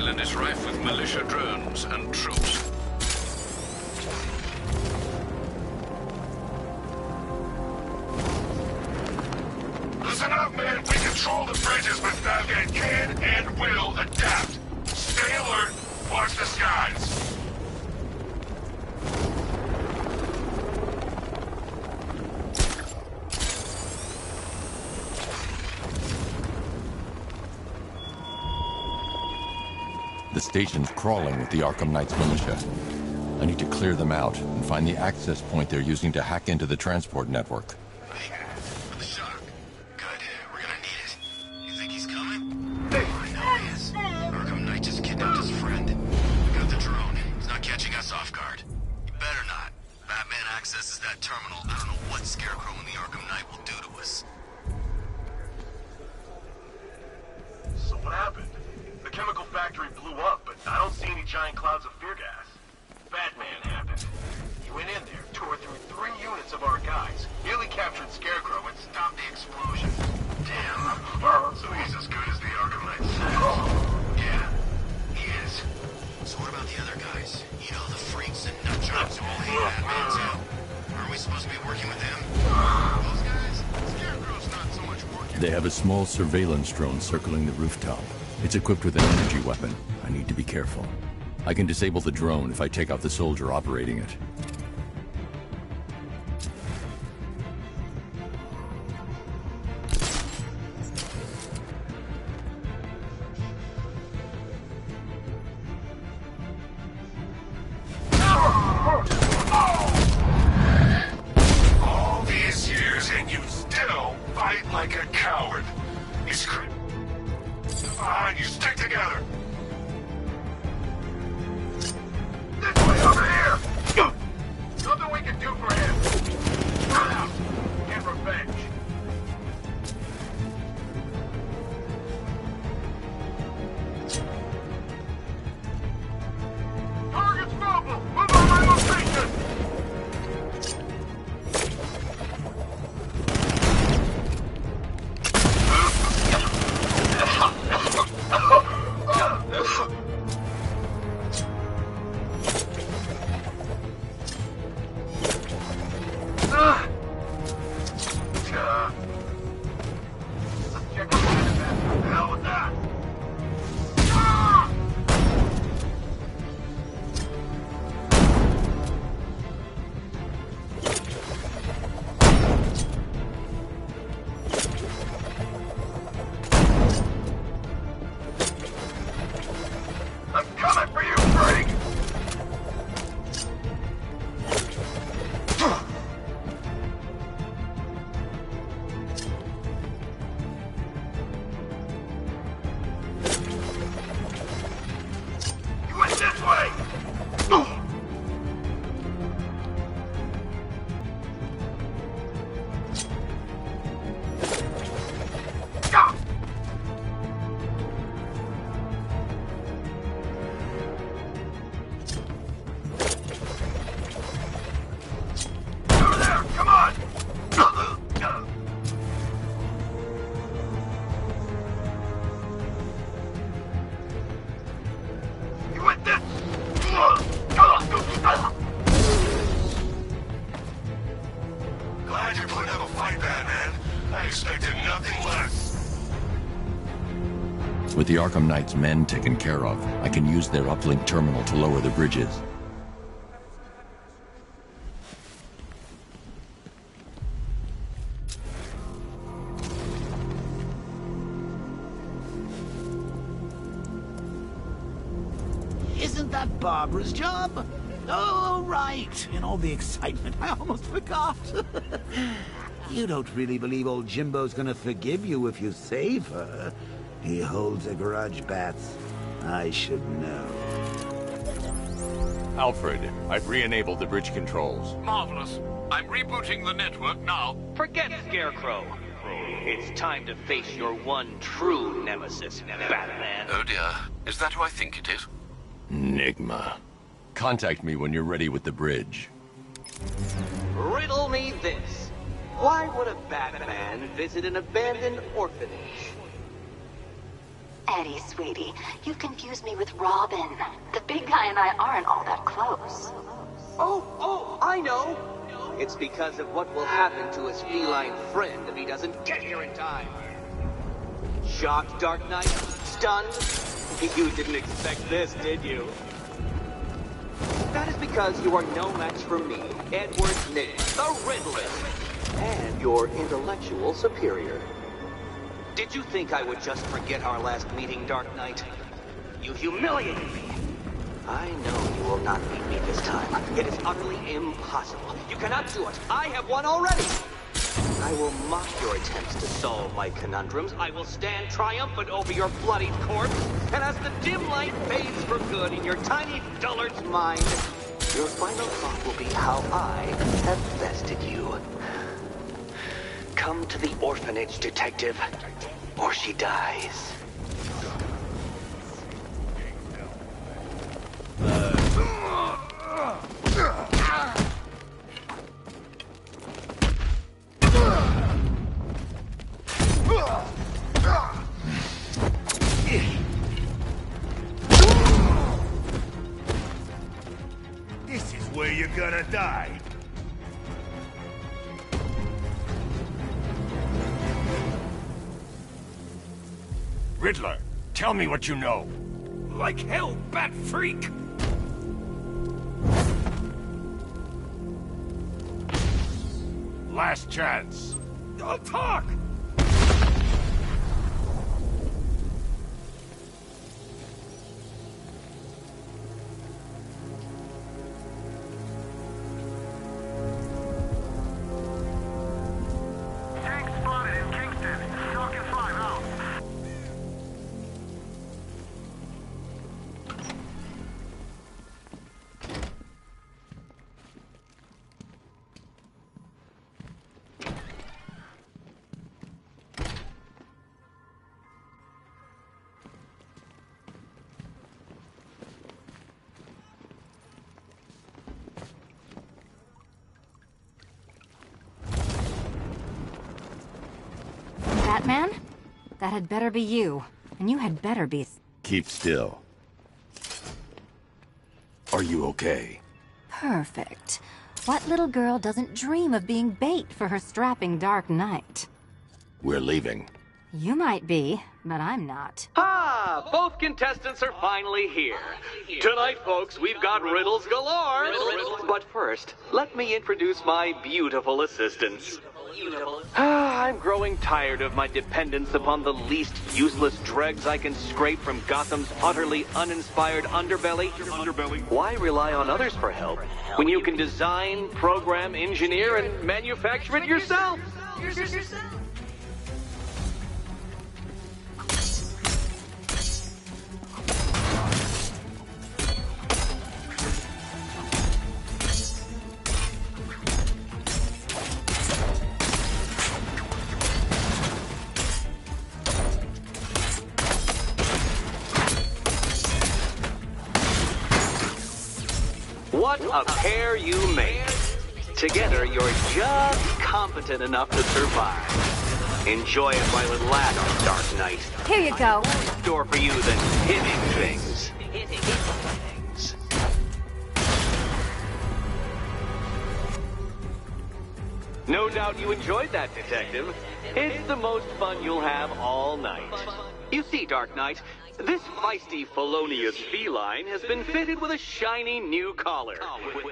island is rife with militia drones and troops. Listen up, man. We control the bridges, but Batman can and will adapt. Stay alert. Watch the skies. The station's crawling with the Arkham Knight's militia. I need to clear them out and find the access point they're using to hack into the transport network. Hey, the shock. Good. We're gonna need it. You think he's coming? Hey. I know he is. Arkham Knight just kidnapped his friend. We got the drone. He's not catching us off guard. You better not. Batman accesses that terminal. I don't know what Scarecrow and the Arkham Knight will do to us. So what happened? The chemical factory blew up, but I don't see any giant clouds of fear gas. Batman happened. He went in there, tore through 3 units of our guys, nearly captured Scarecrow, and stopped the explosion. Damn. So he's as good as the Arkham Knight says. Yeah, he is. So what about the other guys? You know, the freaks and nutjobs who all hate Batman too. Aren't we supposed to be working with them? Those guys? Scarecrow's not so much working. They have a small surveillance drone circling the rooftop. It's equipped with an energy weapon. I need to be careful. I can disable the drone if I take out the soldier operating it. All these years and you still fight like a coward. He's behind you, stick together. This way, over here! Nothing we can do for him. Run out. Get revenge. Target's mobile! Move on my location! I'm coming for you, freak! You went this way! Over there, come on! You went this! Glad you're putting up a fight, Batman. I expected nothing less. With the Arkham Knight's men taken care of, I can use their uplink terminal to lower the bridges. Isn't that Barbara's job? Oh, right. In all the excitement, I almost forgot. You don't really believe old Jimbo's gonna forgive you if you save her. He holds a grudge, Bats. I should know. Alfred, I've re-enabled the bridge controls. Marvelous. I'm rebooting the network now. Forget Scarecrow. It's time to face your one true nemesis, Batman. Oh dear. Is that who I think it is? Enigma. Contact me when you're ready with the bridge. Riddle me this. Why would a Batman visit an abandoned orphanage? Eddie, sweetie, you've confused me with Robin. The big guy and I aren't all that close. Oh, I know! It's because of what will happen to his feline friend if he doesn't get here in time. Shocked, Dark Knight? Stunned? You didn't expect this, did you? That is because you are no match for me, Edward Nigma, the Riddler, and your intellectual superior. Did you think I would just forget our last meeting, Dark Knight? You humiliated me. I know you will not beat me this time. It is utterly impossible. You cannot do it. I have won already. I will mock your attempts to solve my conundrums. I will stand triumphant over your bloodied corpse. And as the dim light fades for good in your tiny dullard's mind, your final thought will be how I have bested you. Come to the orphanage, detective, or she dies. This is where you're gonna die. Riddler, tell me what you know. Like hell, Bat Freak! Last chance. I'll talk! Tank spotted in Kingston. Falcon 5 out. Batman? That had better be you. And you had better be... Keep still. Are you okay? Perfect. What little girl doesn't dream of being bait for her strapping Dark Knight? We're leaving. You might be, but I'm not. Ah, both contestants are finally here. Tonight, folks, we've got riddles galore. But first, let me introduce my beautiful assistants. I'm growing tired of my dependence upon the least useless dregs I can scrape from Gotham's utterly uninspired underbelly. Why rely on others for help when you can design, program, engineer, and manufacture it yourself? What a pair you make. Together, you're just competent enough to survive. Enjoy it while it lasts, Dark Knight. Here you go. More in store for you than hitting things. No doubt you enjoyed that, Detective. It's the most fun you'll have all night. You see, Dark Knight, this feisty, felonious feline has been fitted with a shiny new collar.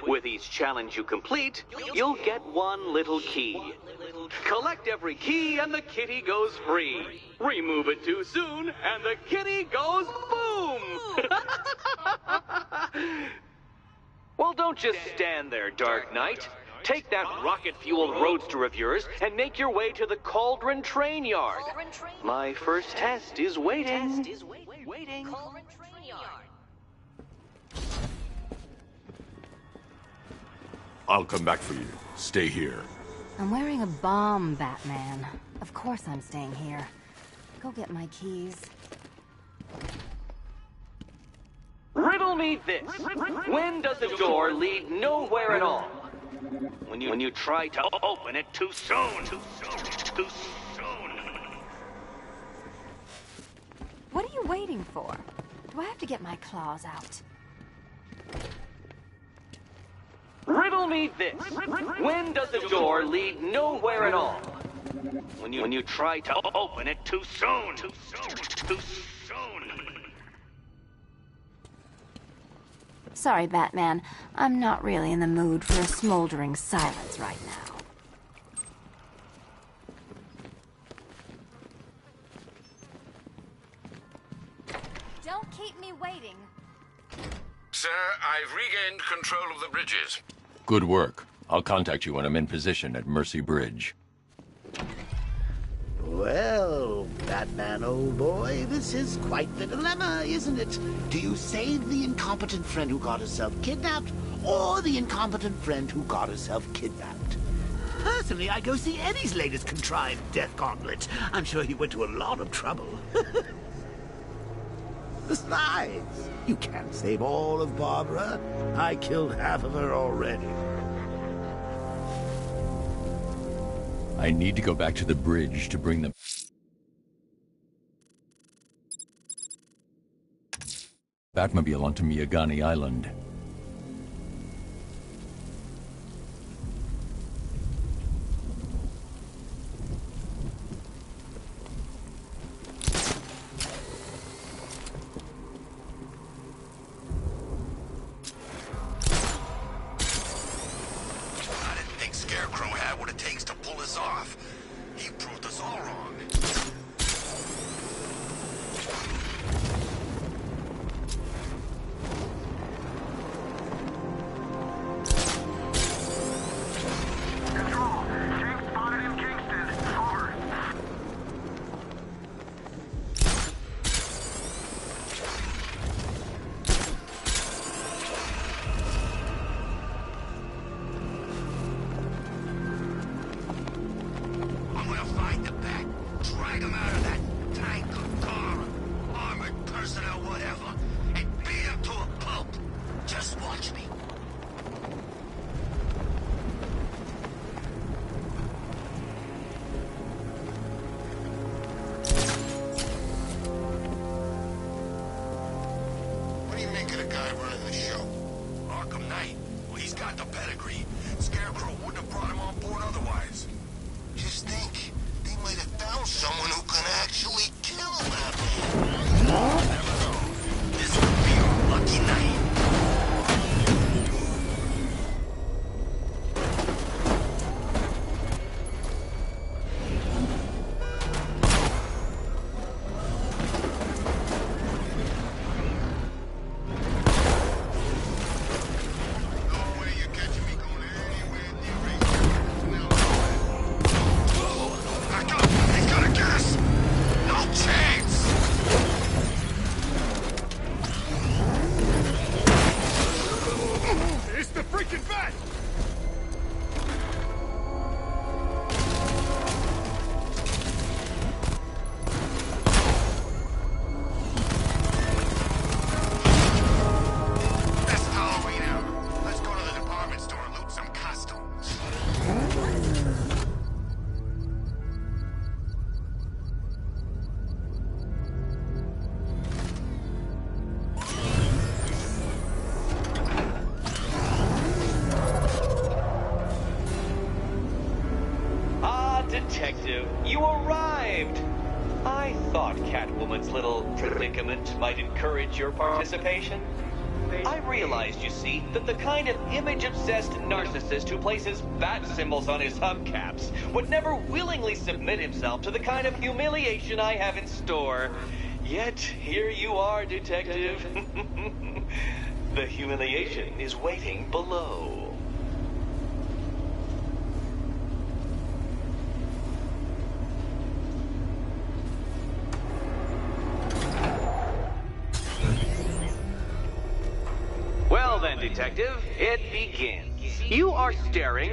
With each challenge you complete, you'll get one little key. Collect every key and the kitty goes free. Remove it too soon and the kitty goes boom! Well, don't just stand there, Dark Knight. Take that rocket-fueled roadster of yours and make your way to the Cauldron Train Yard. My first test is waiting. I'll come back for you. Stay here. I'm wearing a bomb, Batman. Of course I'm staying here. Go get my keys. Riddle me this. When does a door lead nowhere at all? When you try to open it too soon. What are you you waiting for? Do I have to get my claws out? Riddle me this. When does the door lead nowhere at all? When you try to open it too soon. Too soon. Sorry, Batman. I'm not really in the mood for a smoldering silence right now. Don't keep me waiting. Sir, I've regained control of the bridges. Good work. I'll contact you when I'm in position at Mercy Bridge. Well, Batman, old boy, this is quite the dilemma, isn't it? Do you save the incompetent friend who got herself kidnapped, or the incompetent friend who got herself kidnapped? Personally, I'd go see Eddie's latest contrived death gauntlet. I'm sure he went to a lot of trouble. Besides, you can't save all of Barbara. I killed half of her already. I need to go back to the bridge to bring them. Batmobile onto Miyagani Island. I didn't think Scarecrow had what it takes to pull us off. He proved us all wrong. Control. King spotted in Kingston. Over. I'm gonna find the Bat, drag him out of that tank or car, armored personnel, whatever, and beat him to a pulp. Just watch me. What do you make of the guy running the show? Arkham Knight. Well, he's got the pedigree. Scarecrow wouldn't have brought him on board otherwise. Just think, they might have found someone who can actually kill Batman. Never know. This could be our lucky night. No way you're catching me going anywhere near it. Back up! He's gonna get us! No chance! It's the freaking Bat! That's Halloween hour. Let's go to the department store and loot some costumes. Ah, Detective, you arrived! I thought Catwoman's little predicament might encourage your participation. I realized, you see, that the kind of image-obsessed narcissist who places bat symbols on his hubcaps would never willingly submit himself to the kind of humiliation I have in store. Yet, here you are, Detective. The humiliation is waiting below. Well then, Detective, it begins. You are staring,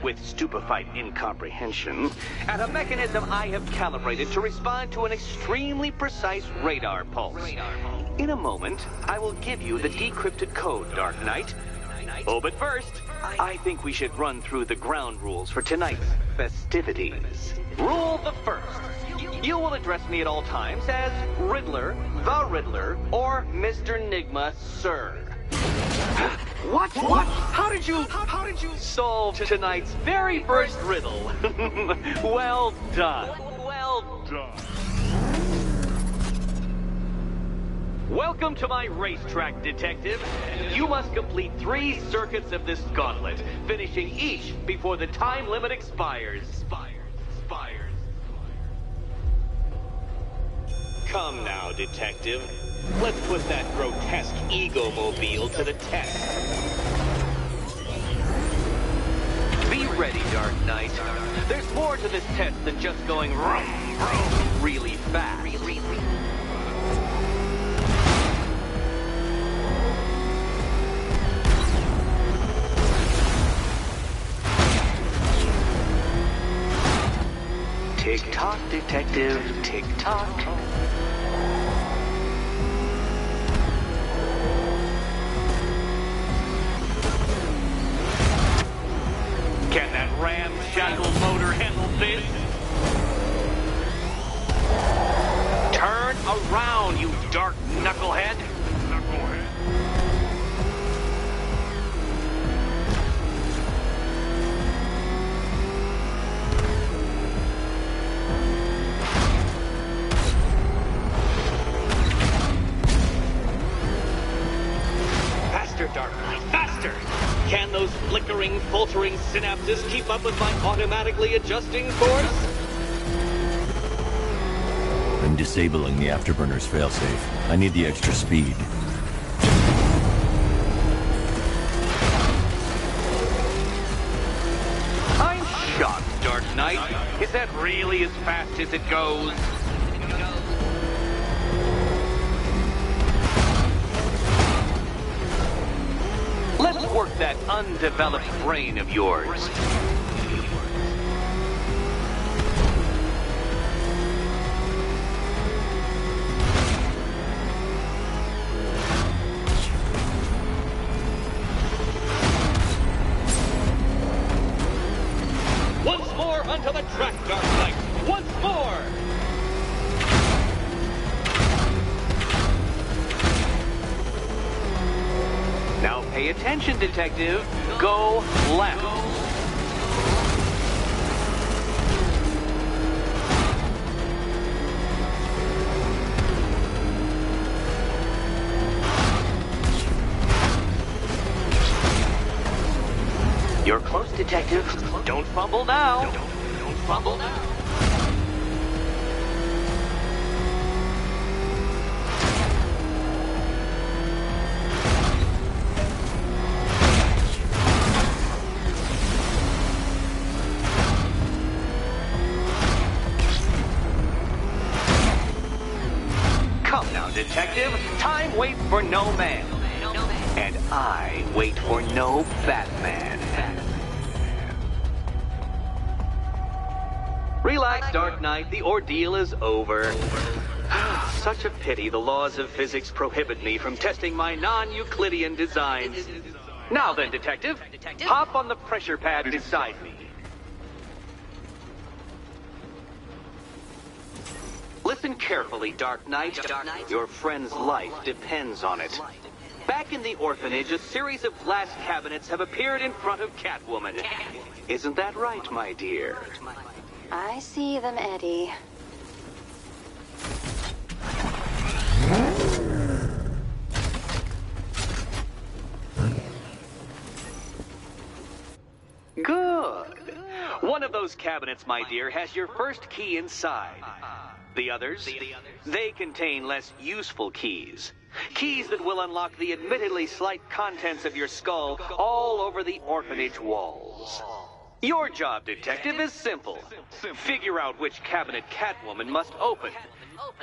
with stupefied incomprehension, at a mechanism I have calibrated to respond to an extremely precise radar pulse. In a moment, I will give you the decrypted code, Dark Knight. Oh, but first, I think we should run through the ground rules for tonight's festivities. Rule the first. You will address me at all times as Riddler, the Riddler, or Mr. Nigma, sir. What? How did you solve tonight's very first riddle? Well done. Well done. Welcome to my racetrack, Detective. You must complete 3 circuits of this gauntlet, finishing each before the time limit expires. Come now, Detective. Let's put that grotesque ego-mobile to the test. Be ready, Dark Knight. There's more to this test than just going really fast. Tick-tock, Detective, tick-tock. Can that ramshackle motor handle this? Turn around, you dark knucklehead! Faster, Dark Knight, faster! Can those flickering, faltering synapses keep up with my automatically adjusting force? I'm disabling the afterburner's failsafe. I need the extra speed. I'm shocked, Dark Knight. Is that really as fast as it goes? Let's work that undeveloped brain of yours. Once more onto the track, Dark Knight! Once more! Now pay attention, Detective. Go left. You're close, Detective. Don't fumble now. Don't fumble now. Come now, Detective. Time waits for no man. And I wait for no Batman. Relax, Dark Knight. The ordeal is over. Such a pity the laws of physics prohibit me from testing my non-Euclidean designs. Now then, Detective, hop on the pressure pad beside me. Listen carefully, Dark Knight. Your friend's life depends on it. Back in the orphanage, a series of glass cabinets have appeared in front of Catwoman. Isn't that right, my dear? I see them, Eddie. Good. One of those cabinets, my dear, has your first key inside. The others? They contain less useful keys. Keys that will unlock the admittedly slight contents of your skull all over the orphanage walls. Your job, Detective, is simple. Figure out which cabinet Catwoman must open.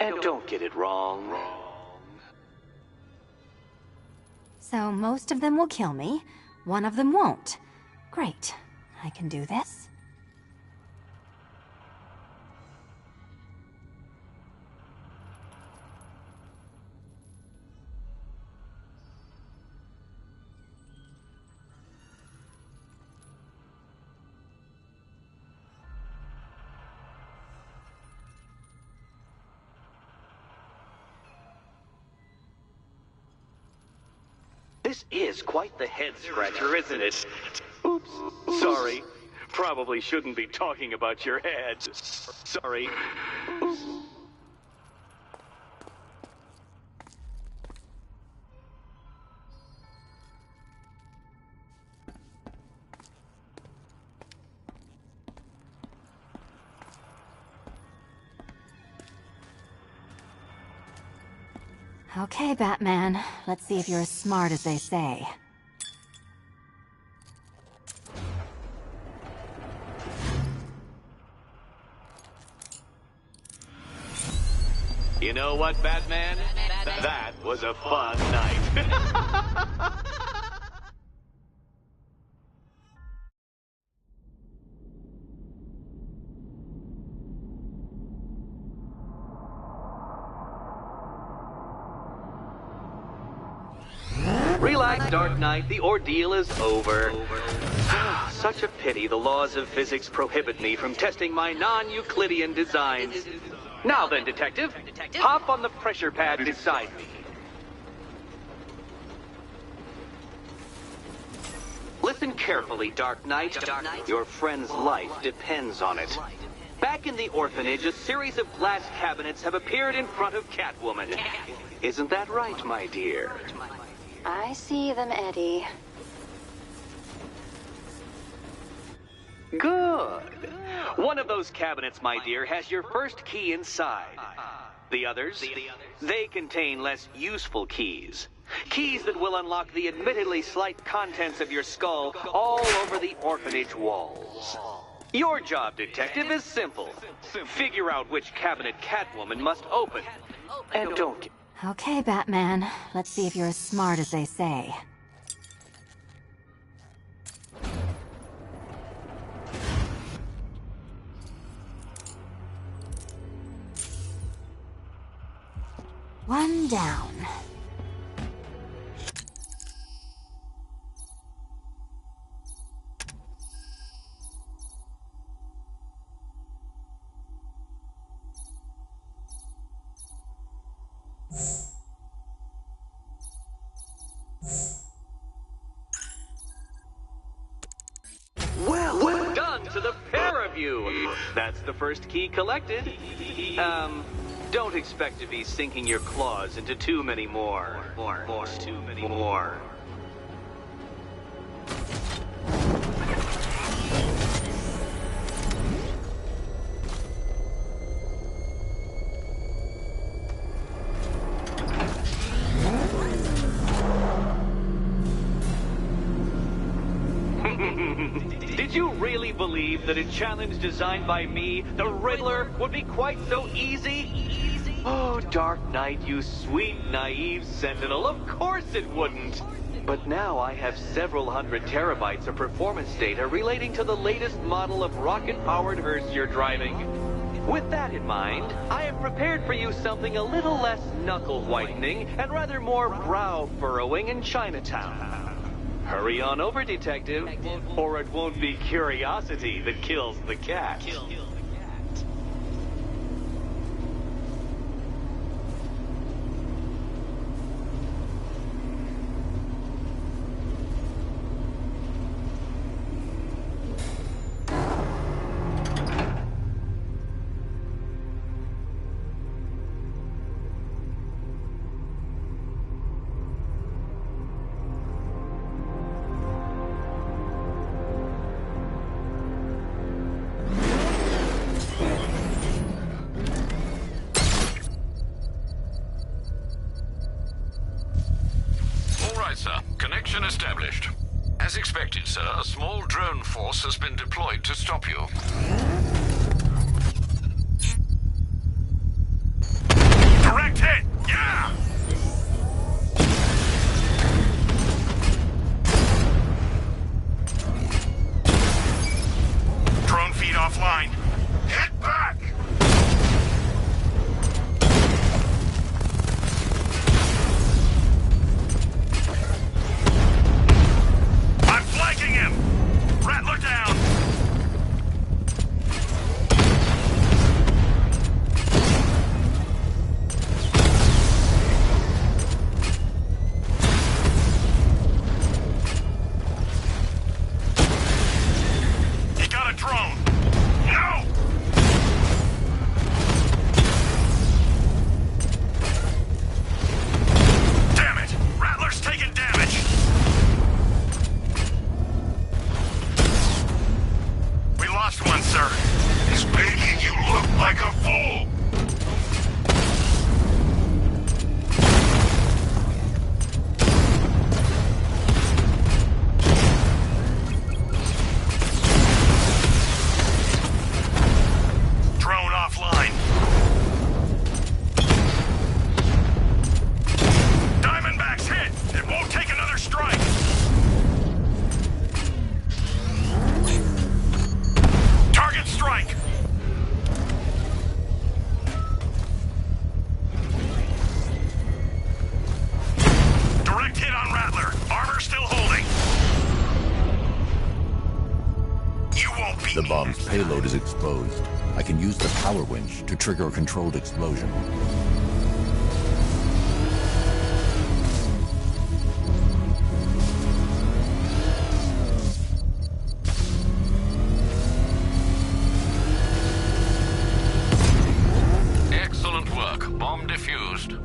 And don't get it wrong. So most of them will kill me. One of them won't. Great. I can do this. This is quite the head-scratcher, isn't it? Oops. Sorry. Probably shouldn't be talking about your head. Sorry. Oops. Okay, Batman. Let's see if you're as smart as they say. You know what, Batman? That was a fun night. Relax, Dark Knight. The ordeal is over. Such a pity the laws of physics prohibit me from testing my non-Euclidean designs. Now then, Detective, hop on the pressure pad beside me. Listen carefully, Dark Knight. Your friend's life depends on it. Back in the orphanage, a series of glass cabinets have appeared in front of Catwoman. Isn't that right, my dear? I see them, Eddie. Good. One of those cabinets, my dear, has your first key inside. The others, they contain less useful keys. Keys that will unlock the admittedly slight contents of your skull all over the orphanage walls. Your job, Detective, is simple. Figure out which cabinet Catwoman must open. And don't... Okay, Batman. Let's see if you're as smart as they say. One down. Well done to the pair of you. That's the first key collected. Don't expect to be sinking your claws into too many more. Too many more. Did you really believe that a challenge designed by me, the Riddler, would be quite so easy? Oh, Dark Knight, you sweet, naive sentinel, of course it wouldn't. But now I have several hundred terabytes of performance data relating to the latest model of rocket-powered hearse you're driving. With that in mind, I have prepared for you something a little less knuckle-whitening and rather more brow-furrowing in Chinatown. Hurry on over, Detective, or it won't be curiosity that kills the cat. Connection established. As expected, sir, a small drone force has been deployed to stop you. Direct hit! Yeah! Drone feed offline. Hit back! I'm flanking him! Rattler down! The bomb's payload is exposed. I can use the power winch to trigger a controlled explosion. Excellent work. Bomb defused.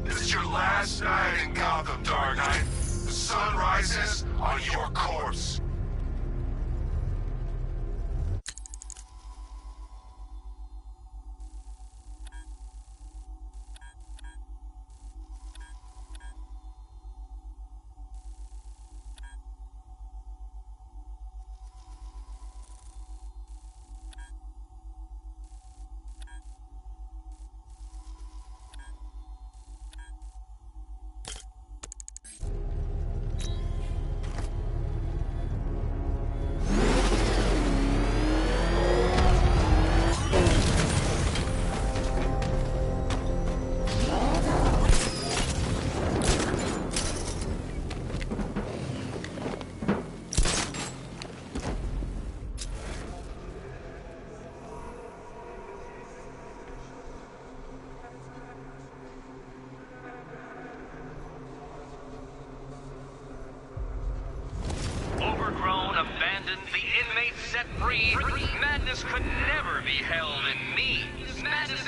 This is your last night in Gotham, Dark Knight. The sun rises on your corpse. Overgrown, abandoned, the inmates set free. Madness could never be held in me. Madness.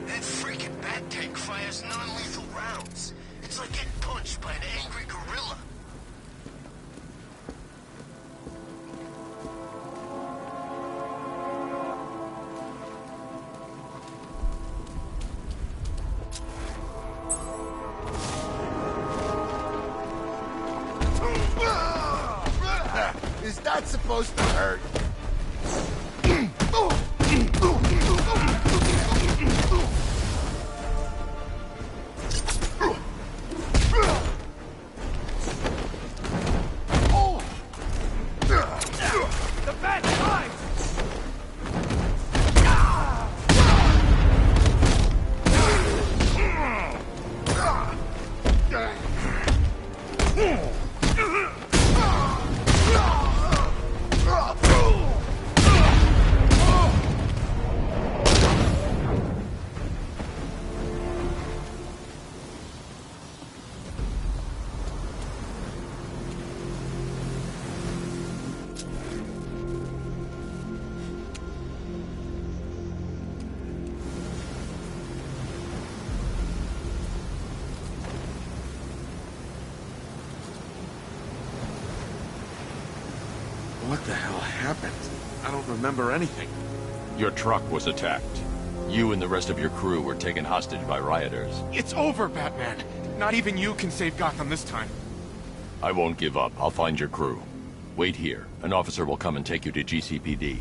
That freaking bat tank fires non-lethal rounds. It's like getting punched by an angry gorilla. Is that supposed to hurt? The bat dies! What the hell happened? I don't remember anything. Your truck was attacked. You and the rest of your crew were taken hostage by rioters. It's over, Batman. Not even you can save Gotham this time. I won't give up. I'll find your crew. Wait here. An officer will come and take you to GCPD.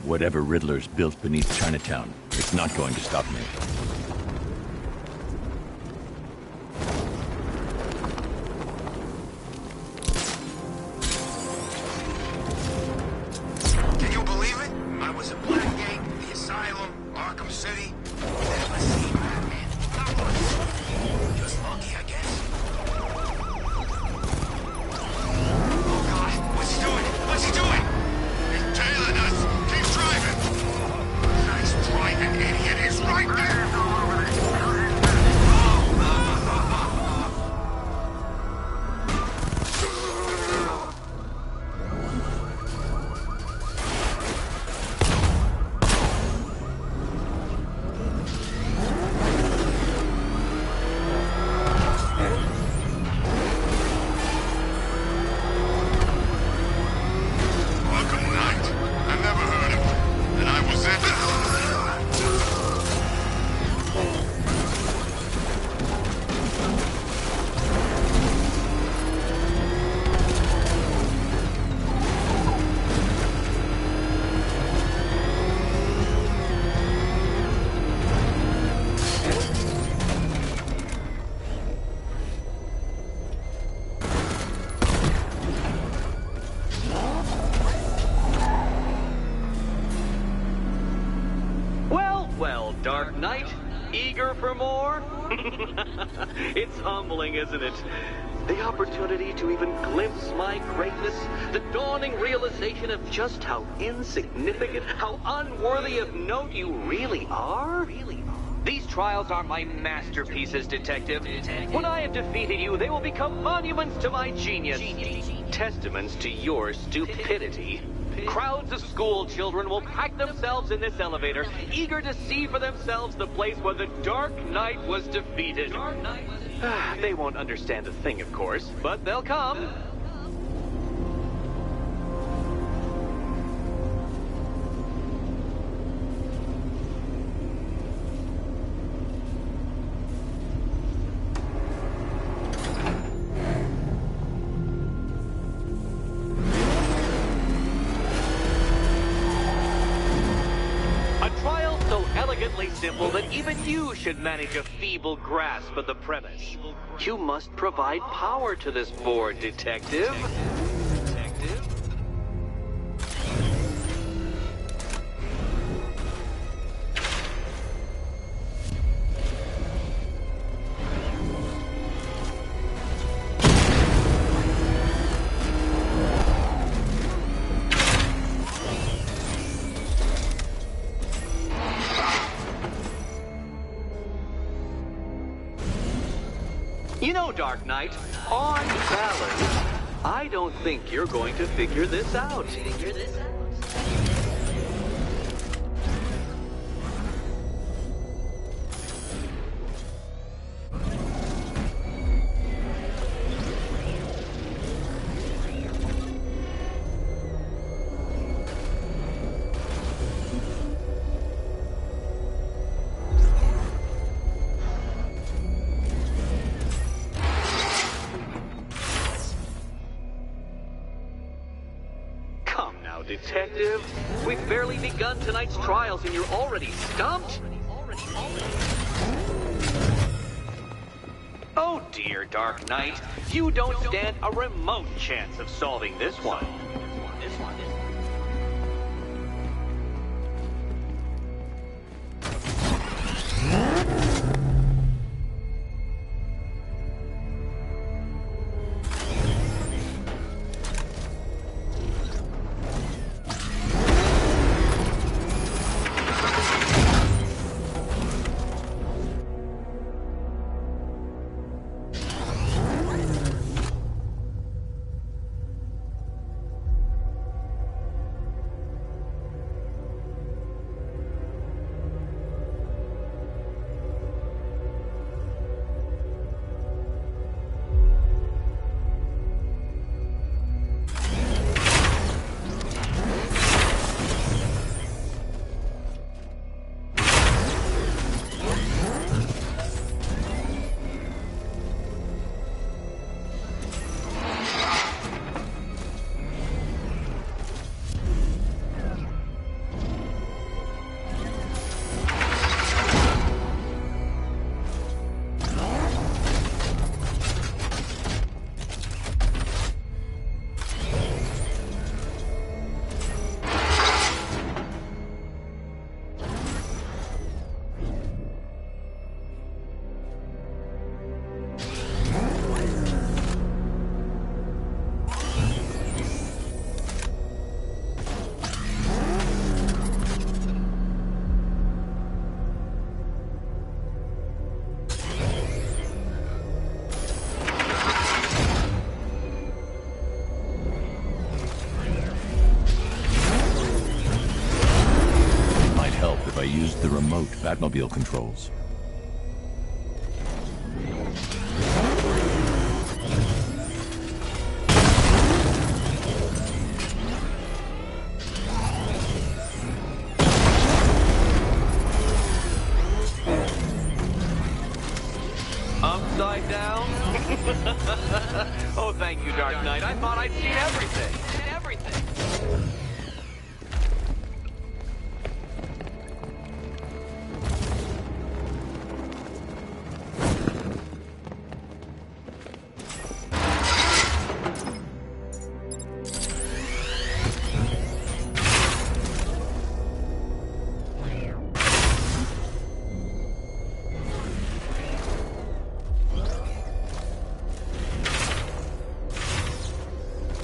Whatever Riddler's built beneath Chinatown, it's not going to stop me. Can you believe it? I was at Blackgate, the Asylum, Arkham City. Never seen Batman. Not once. Just lucky, I guess. Oh God, what's he doing? What's he doing? He's tailing us. Keep driving. Nice driving, idiot. He's right there. It's humbling, isn't it? The opportunity to even glimpse my greatness, the dawning realization of just how insignificant, how unworthy of note you really are. These trials are my masterpieces, Detective. When I have defeated you, they will become monuments to my genius. Testaments to your stupidity. Crowds of school children will pack themselves in this elevator, eager to see for themselves the place where the Dark Knight was defeated. They won't understand a thing, of course, but they'll come. Simple that even you should manage a feeble grasp of the premise. You must provide power to this board, Detective. You know, Dark Knight, on balance, I don't think you're going to figure this out. Detective, we've barely begun tonight's trials and you're already stumped? Oh dear, Dark Knight, you don't stand a remote chance of solving this one. Used the remote Batmobile controls. Upside down? Oh, thank you, Dark Knight. I thought I'd seen everything.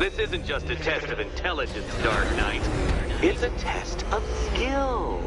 This isn't just a test of intelligence, Dark Knight. It's a test of skill.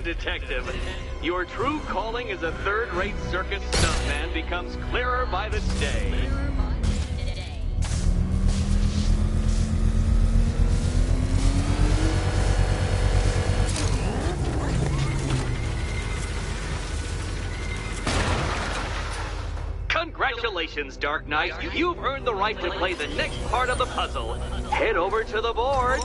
detective. Your true calling as a third-rate circus stuntman becomes clearer by the day. Congratulations, Dark Knight. You've earned the right to play the next part of the puzzle. Head over to the board.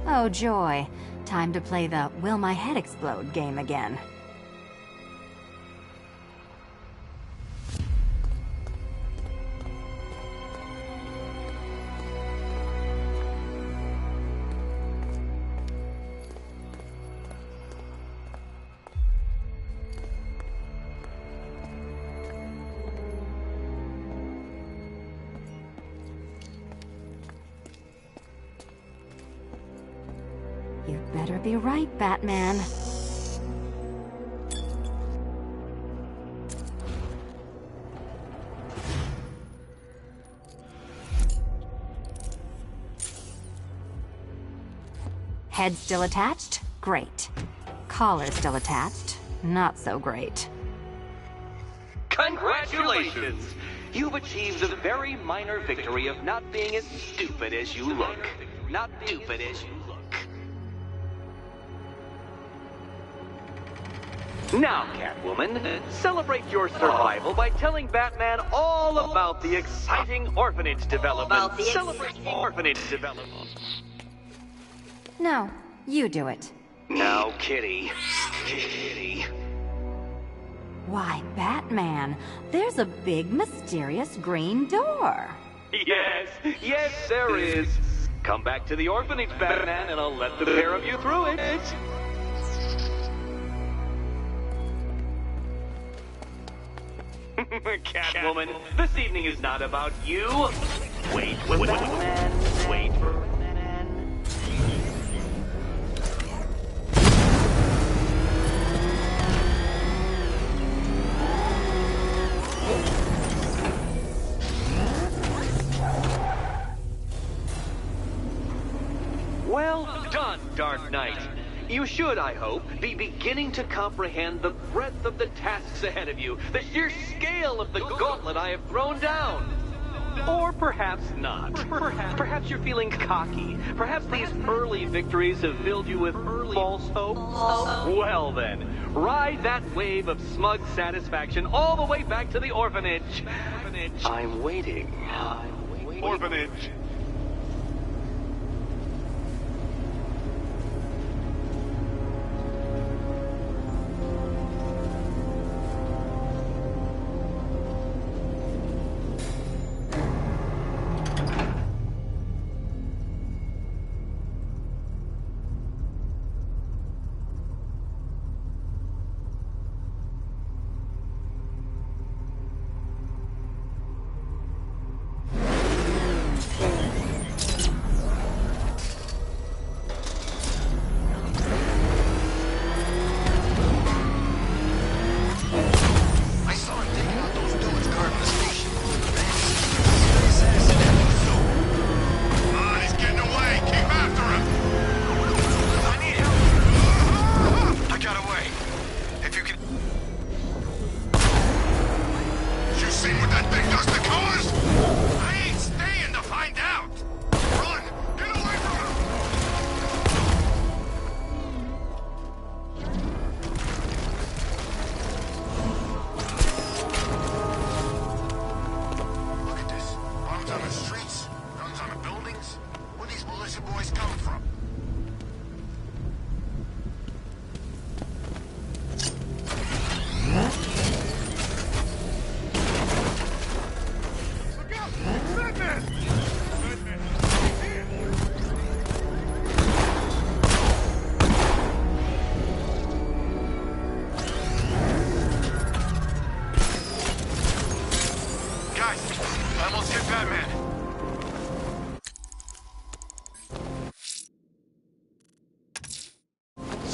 Oh, joy. Time to play the Will My Head Explode game again. You better be right, Batman. Head still attached? Great. Collar still attached? Not so great. Congratulations! You've achieved the very minor victory of not being as stupid as you look. Not stupid as you look. Now, Catwoman, celebrate your survival by telling Batman all about the exciting orphanage development. Celebrate orphanage development. No, you do it. Now, Kitty. Kitty. Why, Batman, there's a big, mysterious green door. Yes, yes, there is. Come back to the orphanage, Batman, and I'll let the pair of you through it. Catwoman, this evening is not about you. Wait for Batman. Wait for Batman. Well done, Dark Knight. You should, I hope, be beginning to comprehend the breadth of the tasks ahead of you, the sheer scale of the gauntlet I have thrown down. Or perhaps not. Perhaps you're feeling cocky. Perhaps these early victories have filled you with false hope. Well then, ride that wave of smug satisfaction all the way back to the orphanage. I'm waiting. Orphanage.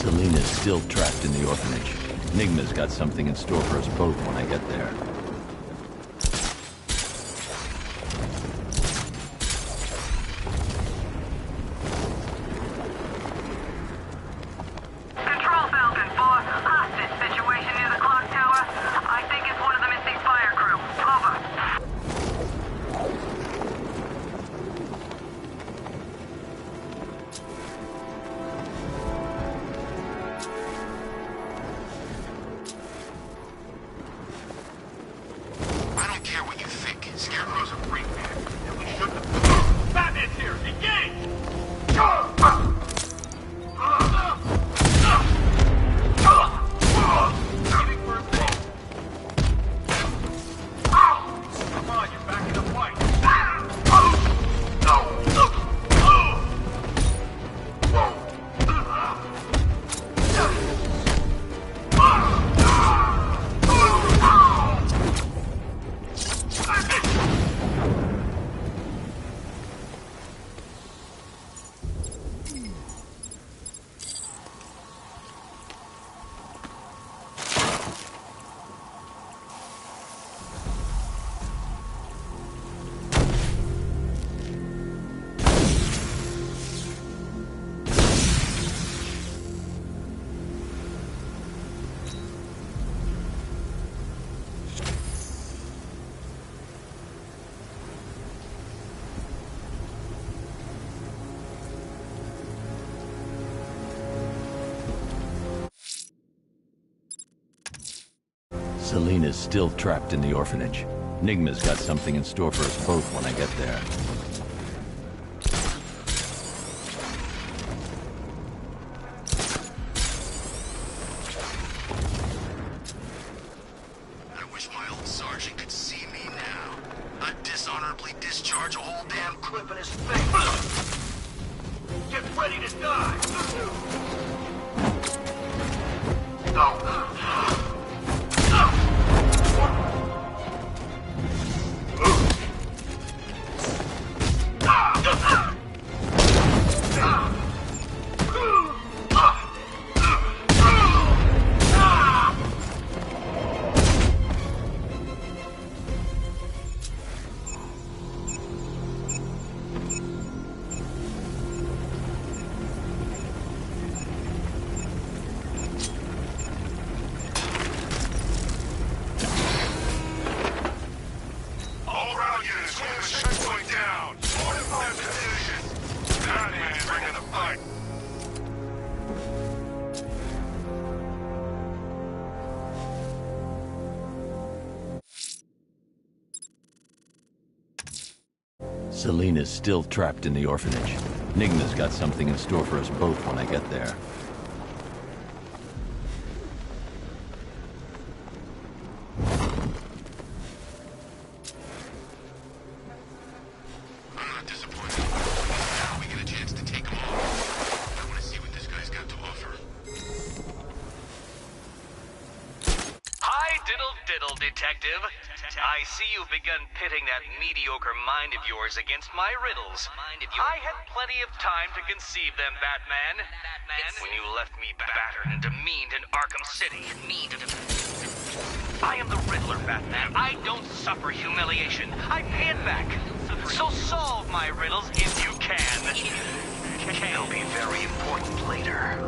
Selena's still trapped in the orphanage. Nigma's got something in store for us both when I get there. Control Falcon 4, hostage situation near the clock tower. I think it's one of the missing fire crew. Over. I don't care what you think. Scarecrow's a freak, man. And we shouldn't have... Batman's here! Engage! Giving first aid. Come on, you're back in the fight. Selena's still trapped in the orphanage. Nigma's got something in store for us both when I get there. I wish my old sergeant could see me now. I'd dishonorably discharge a whole damn clip in his face. Get ready to die! All around units, hold the checkpoint down. Fortify positions. Batman's bringing the fight. Selena's still trapped in the orphanage. Nigma's got something in store for us both when I get there. I'm not disappointed. Now we get a chance to take him on. I want to see what this guy's got to offer. Hi, diddle diddle, detective. I see you've begun pitting that mediocre mind of yours against my riddles. I had plenty of time to conceive them, Batman. When you left me battered and demeaned in Arkham City. I am the Riddler, Batman. I don't suffer humiliation. I pay it back. So solve my riddles if you can. They'll be very important later.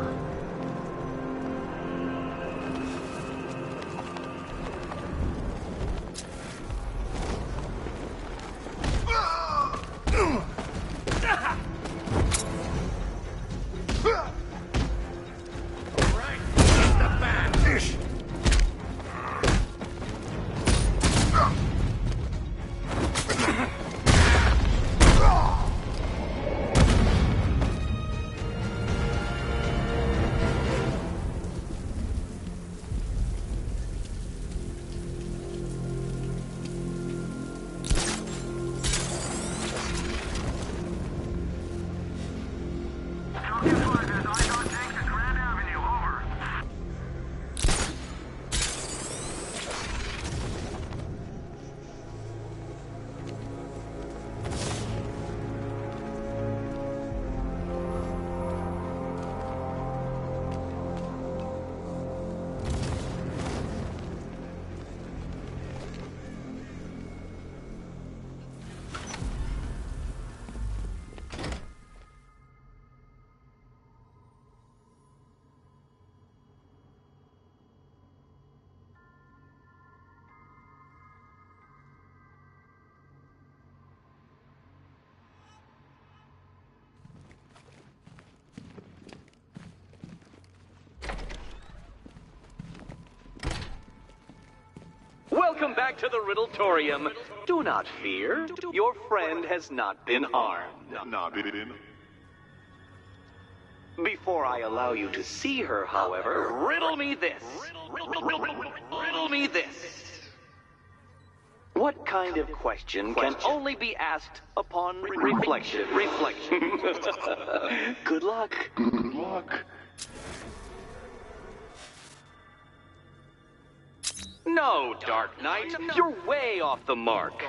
Welcome back to the Riddletorium. Do not fear. Your friend has not been harmed. Before I allow you to see her, however, riddle me this. Riddle me this. What kind of question can only be asked upon reflection? Good luck. Good luck. No, Dark Knight, you're way off the mark.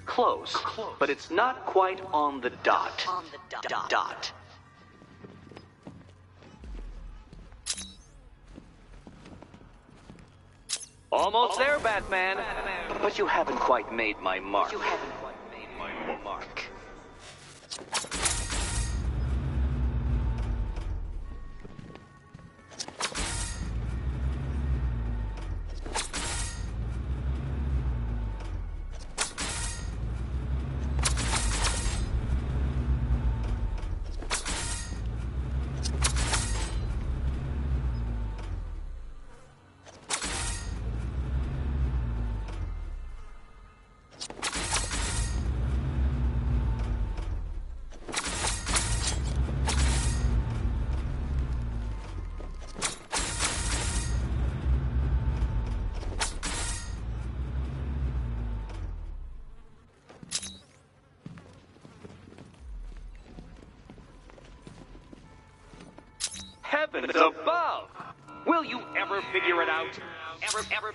Close, but it's not quite on the dot. Dot. Almost there, Batman. But you haven't quite made my mark. Heavens above! Will you ever figure it out? Ever.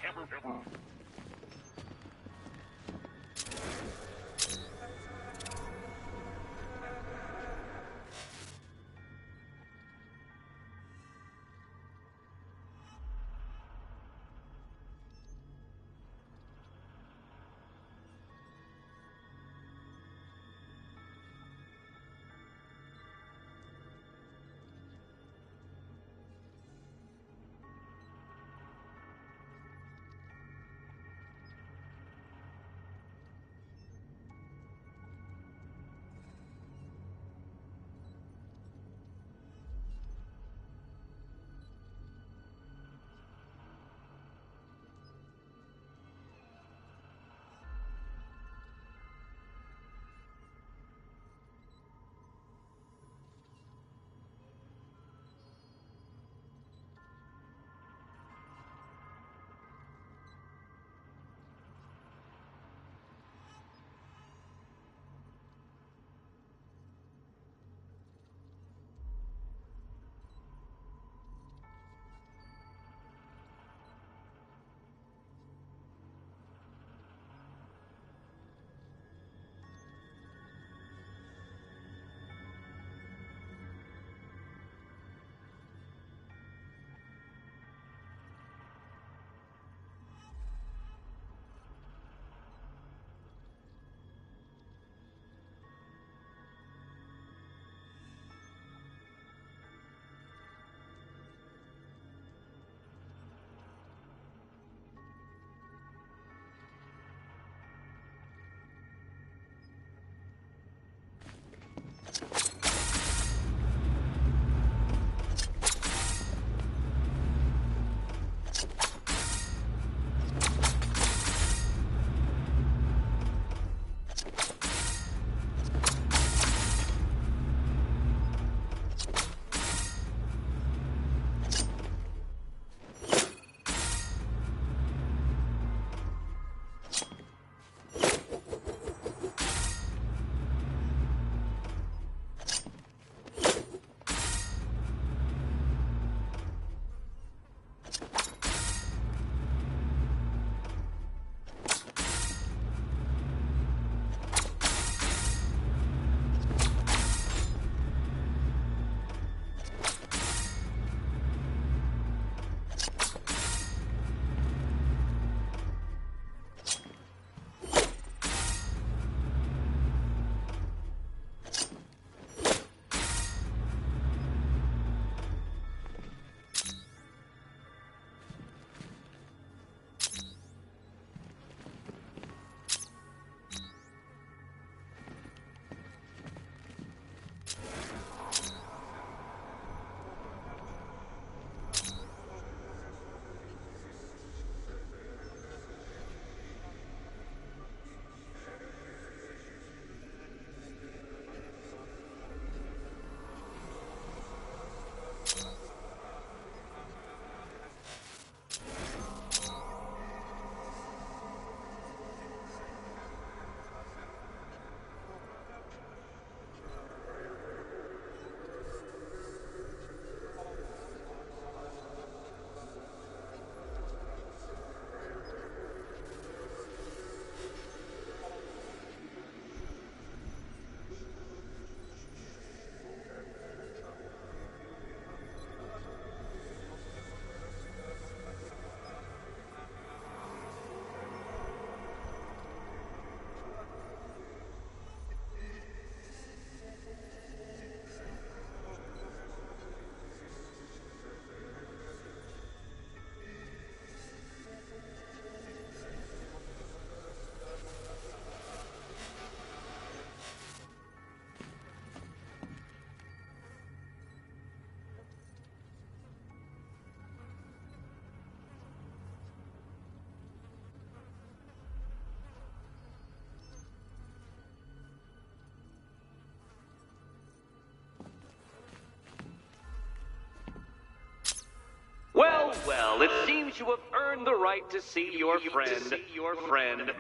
Well, it seems you have earned the right to see your friend.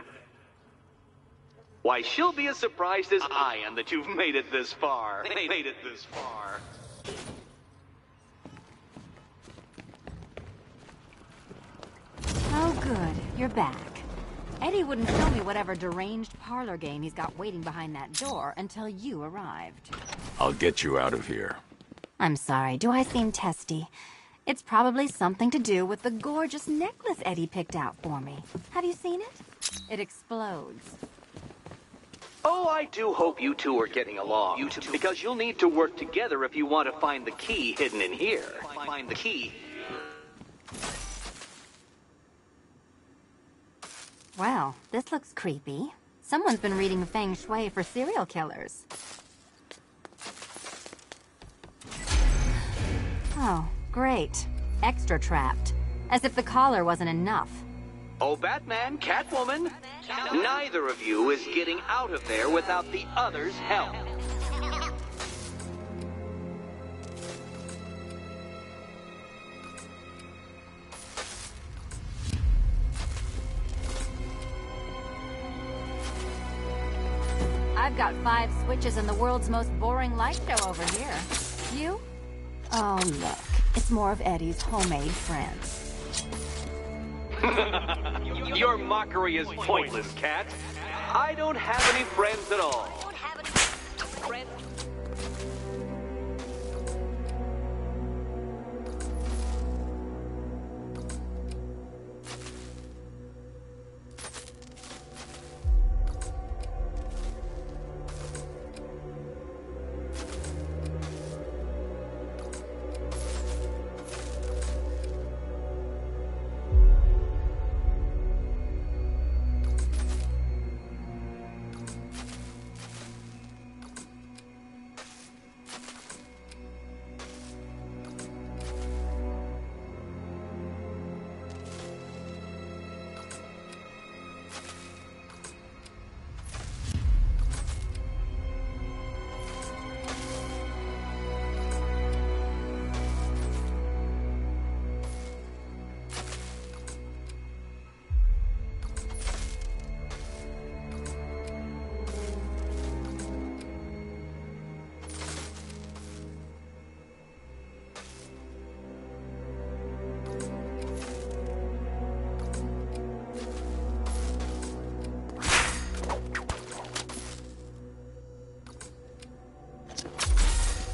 Why, she'll be as surprised as I am that you've made it this far. Oh, good. You're back. Eddie wouldn't show me whatever deranged parlor game he's got waiting behind that door until you arrived. I'll get you out of here. I'm sorry, do I seem testy? It's probably something to do with the gorgeous necklace Eddie picked out for me. Have you seen it? It explodes. Oh, I do hope you two are getting along. Because you'll need to work together if you want to find the key hidden in here. Find the key. Well, this looks creepy. Someone's been reading Feng Shui for serial killers. Oh, great. Extra trapped. As if the collar wasn't enough. Oh, Batman, Catwoman, neither of you is getting out of there without the other's help. I've got 5 switches in the world's most boring light show over here. You? Oh, look. It's more of Eddie's homemade friends. Your mockery is pointless, Cat. I don't have any friends at all.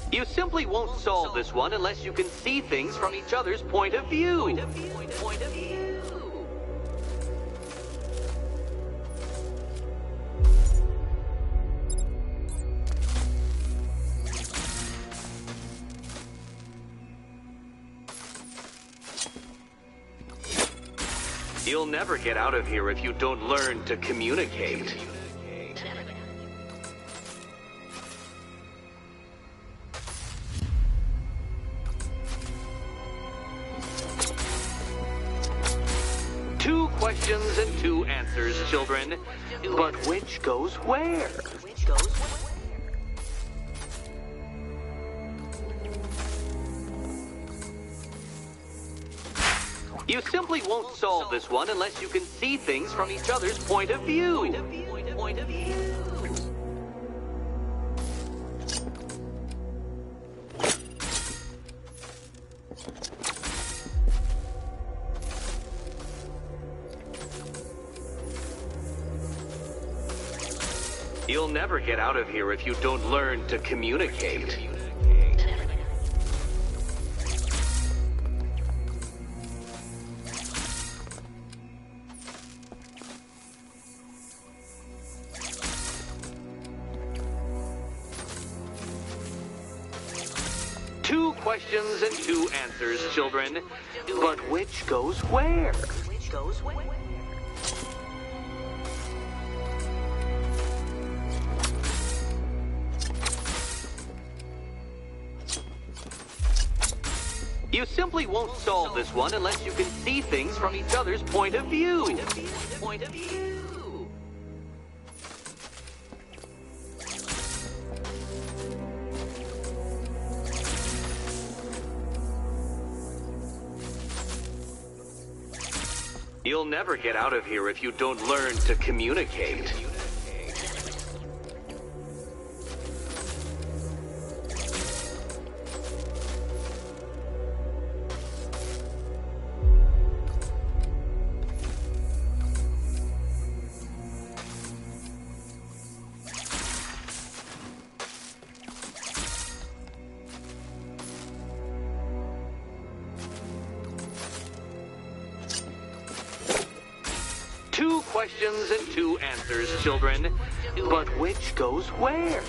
You simply won't solve this one unless you can see things from each other's point of view. You'll never get out of here if you don't learn to communicate. Two questions and 2 answers, children. But which goes where? You simply won't solve this one unless you can see things from each other's point of view. You'll never get out of here if you don't learn to communicate. Two questions and 2 answers, children. But which goes where? You simply won't solve this one unless you can see things from each other's point of view. You'll never get out of here if you don't learn to communicate. Two questions and two answers, children. But which goes where?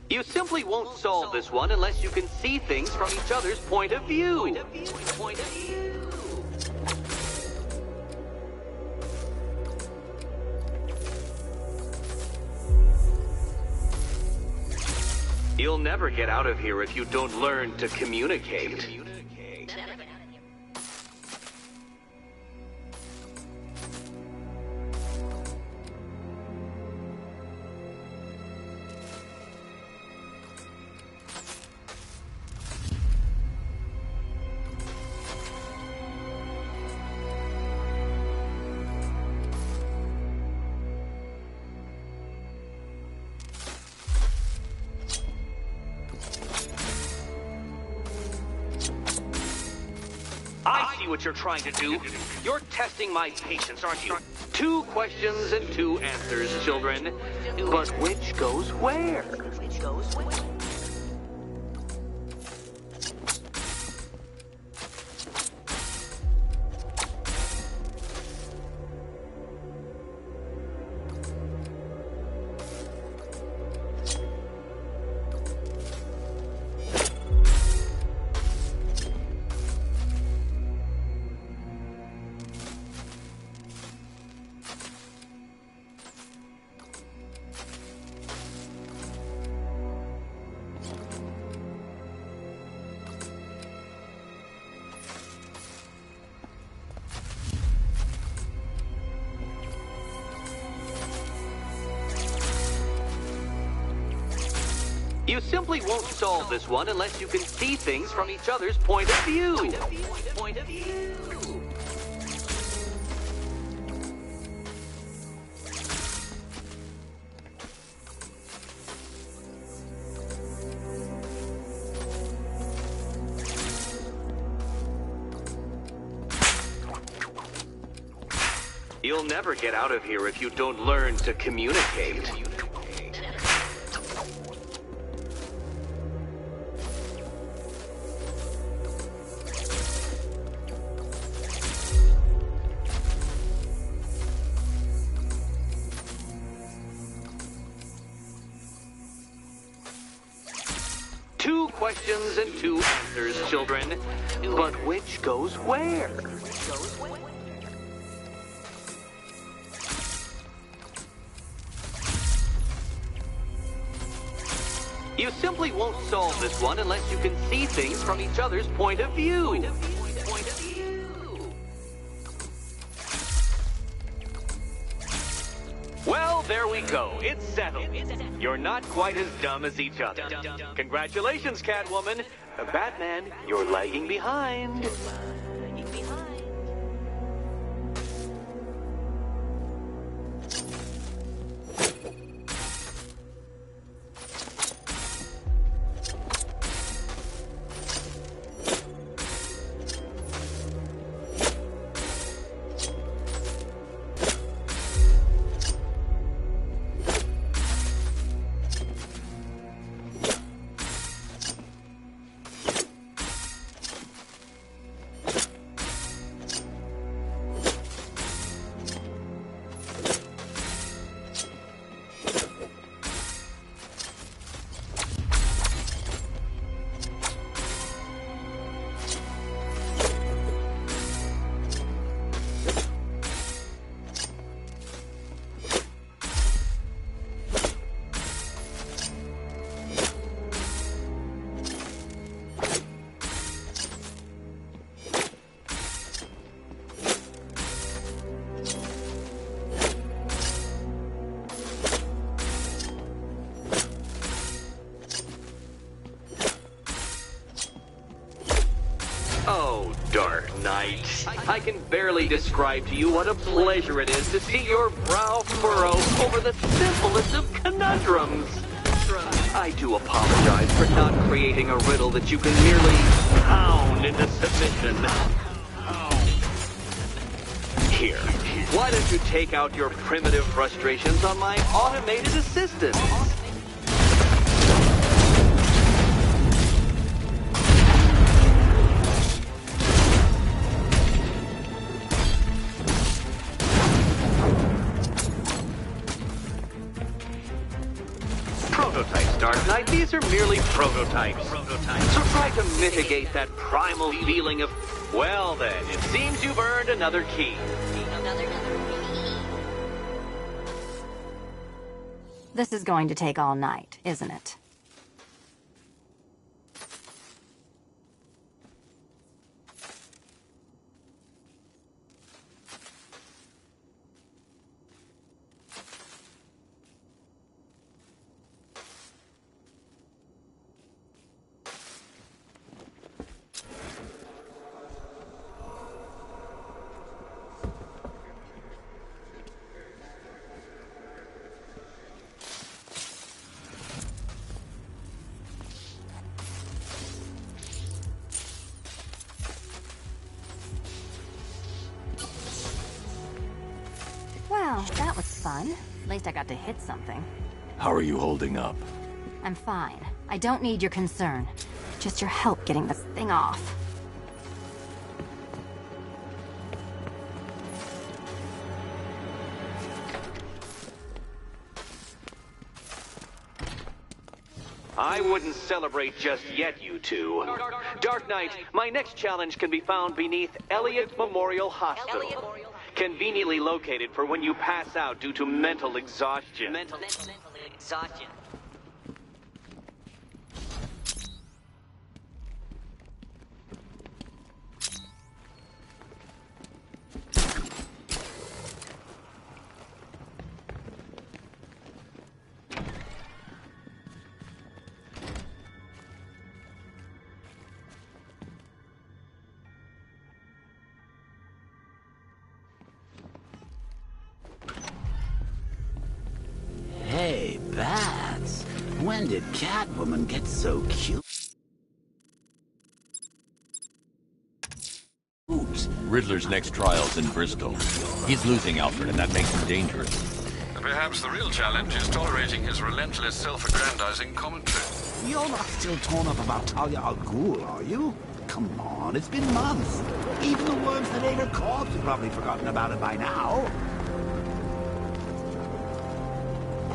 You simply won't solve this one unless you can see things from each other's point of view. You'll never get out of here if you don't learn to communicate. I see what you're trying to do. You're testing my patience, aren't you? Two questions and two answers, children. But which goes where? You simply won't solve this one unless you can see things from each other's point of view. You'll never get out of here if you don't learn to communicate. Two questions and two answers, children. But which goes where? You simply won't solve this one unless you can see things from each other's point of view. Well, there we go. It's settled. You're not quite as dumb as each other. Congratulations, Catwoman. Batman, you're lagging behind. I can barely describe to you what a pleasure it is to see your brow furrow over the simplest of conundrums. I do apologize for not creating a riddle that you can merely pound into submission. Here, why don't you take out your primitive frustrations on my automated assistant? Prototypes, Dark Knight. These are merely prototypes. So try to mitigate that primal feeling of... Well then, it seems you've earned another key. This is going to take all night, isn't it? Well, that was fun. At least I got to hit something. How are you holding up? I'm fine. I don't need your concern. Just your help getting this thing off. I wouldn't celebrate just yet, you two. Dark Knight, my next challenge can be found beneath Elliott Memorial Hospital. Conveniently located for when you pass out due to mental exhaustion. Mental exhaustion. Hey, Bats. When did Catwoman get so cute? Riddler's next trial's in Bristol. He's losing Alfred, and that makes him dangerous. Perhaps the real challenge is tolerating his relentless self-aggrandizing commentary. You're not still torn up about Talia al Ghul, are you? Come on, it's been months. Even the worms that ate her corpse have probably forgotten about it by now.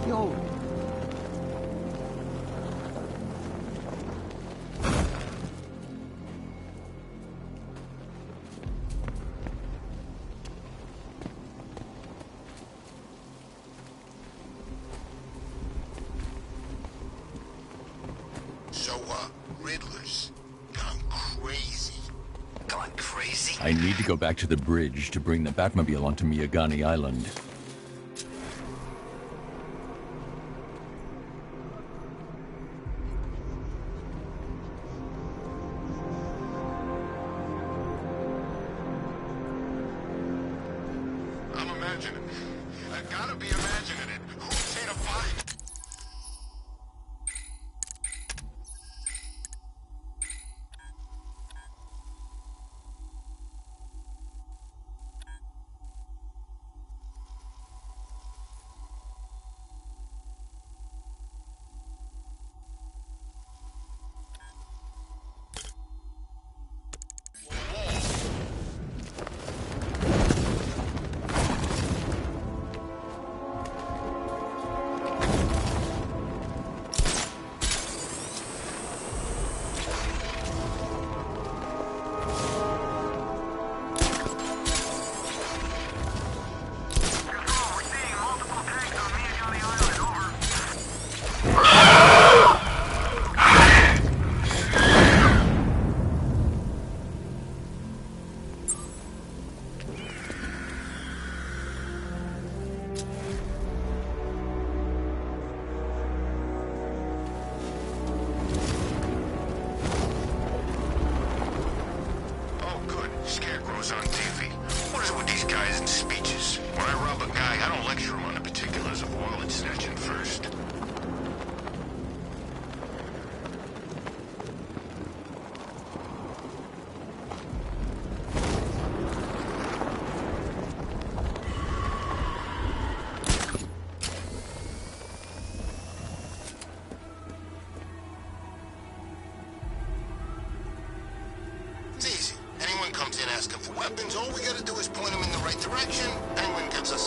Yo. So, Riddler's gone crazy. Gone crazy? I need to go back to the bridge to bring the Batmobile onto Miyagani Island. I'm imagining. I gotta be imagining it. Who's here to fight?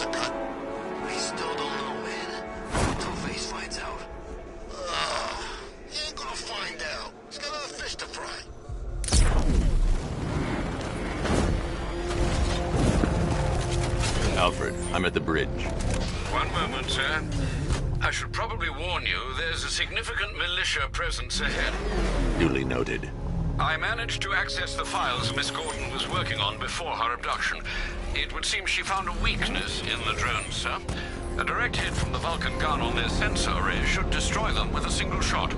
was a cut. I still don't know, man. Until Face finds out. He ain't gonna find out. He's got other fish to fry. Alfred, I'm at the bridge. One moment, sir. I should probably warn you, there's a significant militia presence ahead. Duly noted. I managed to access the files Miss Gordon was working on before her abduction. It would seem she found a weakness in the drones, sir. A direct hit from the Vulcan gun on their sensor array should destroy them with a single shot.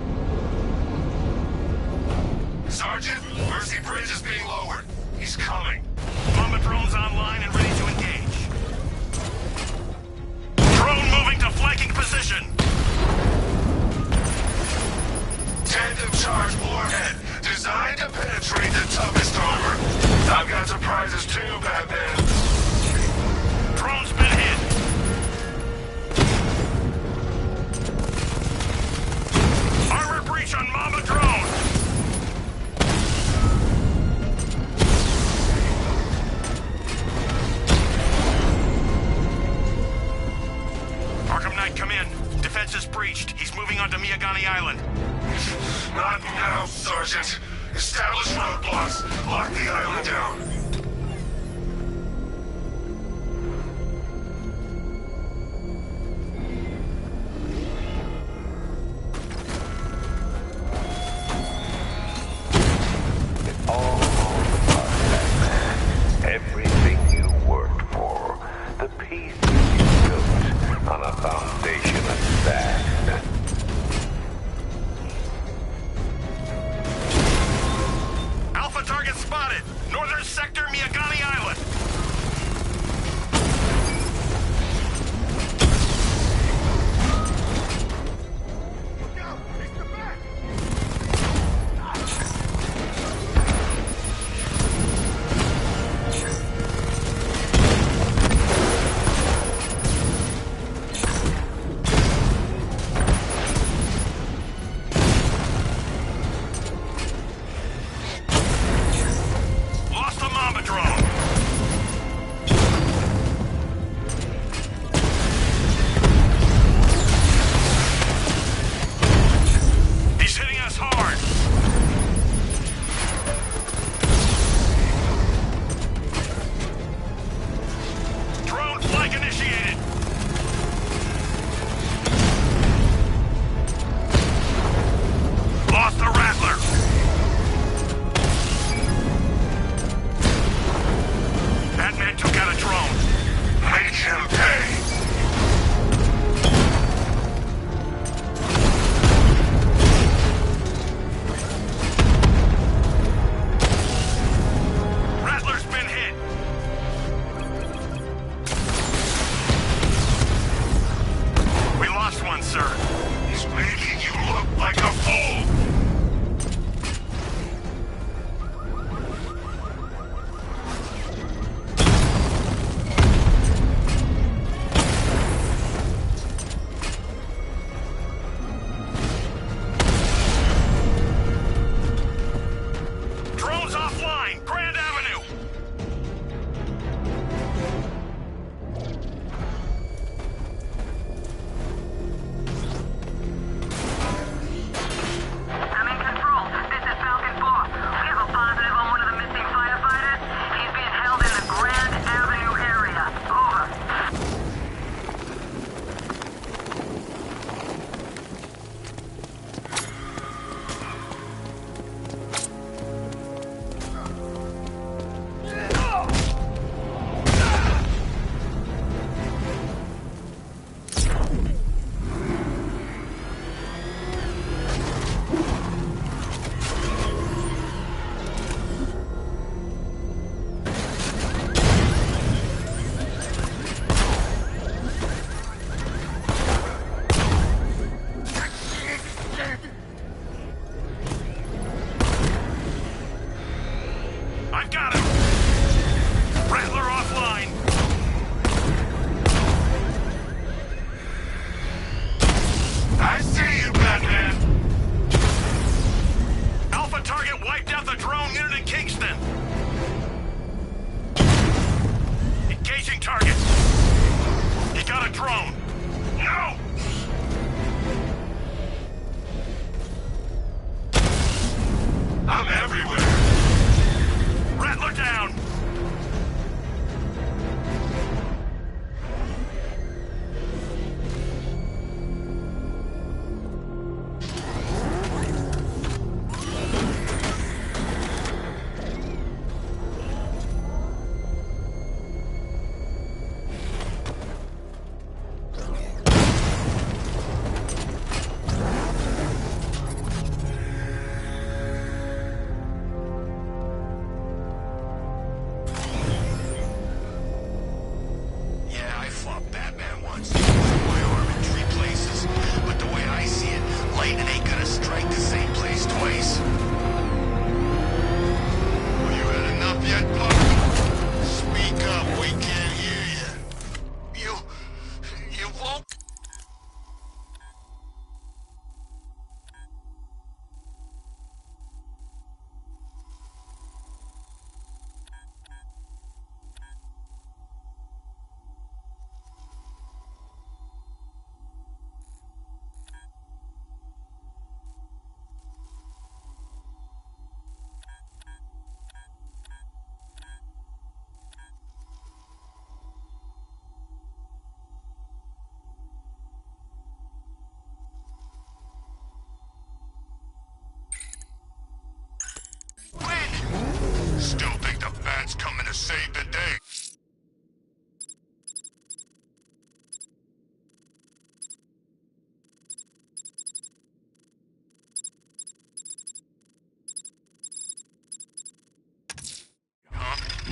Sergeant, Mercy Bridge is being lowered. He's coming. Mama drone's online and ready to engage. Drone moving to flanking position. Tandem charge warhead, designed to penetrate the toughest armor. I've got surprises too, Batman. Drone's been hit. Armor breach on Mama drone. Arkham Knight, come in. Defense is breached. He's moving onto Miyagani Island. Not now, Sergeant. Establish roadblocks. Lock the island down. Everything you worked for, the peace you built on a foundation of sand. Alpha target spotted. Northern sector, Miyagani Island. Lost the Mamba drone.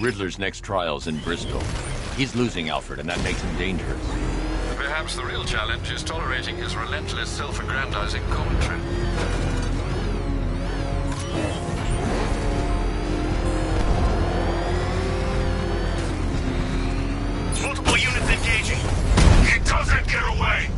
Riddler's next trial's in Bristol. He's losing Alfred, and that makes him dangerous. Perhaps the real challenge is tolerating his relentless self-aggrandizing commentary. Multiple units engaging. He doesn't get away!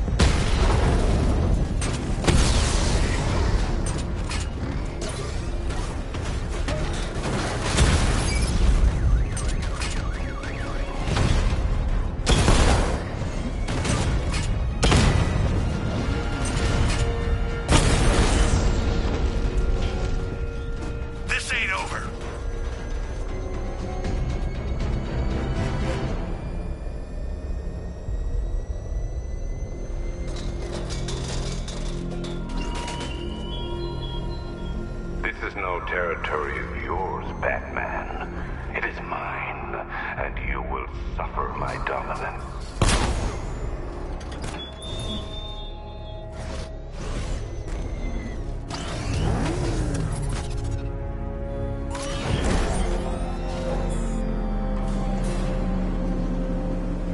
This ain't over. This is no territory of yours, Batman. It is mine, and you will suffer my dominance.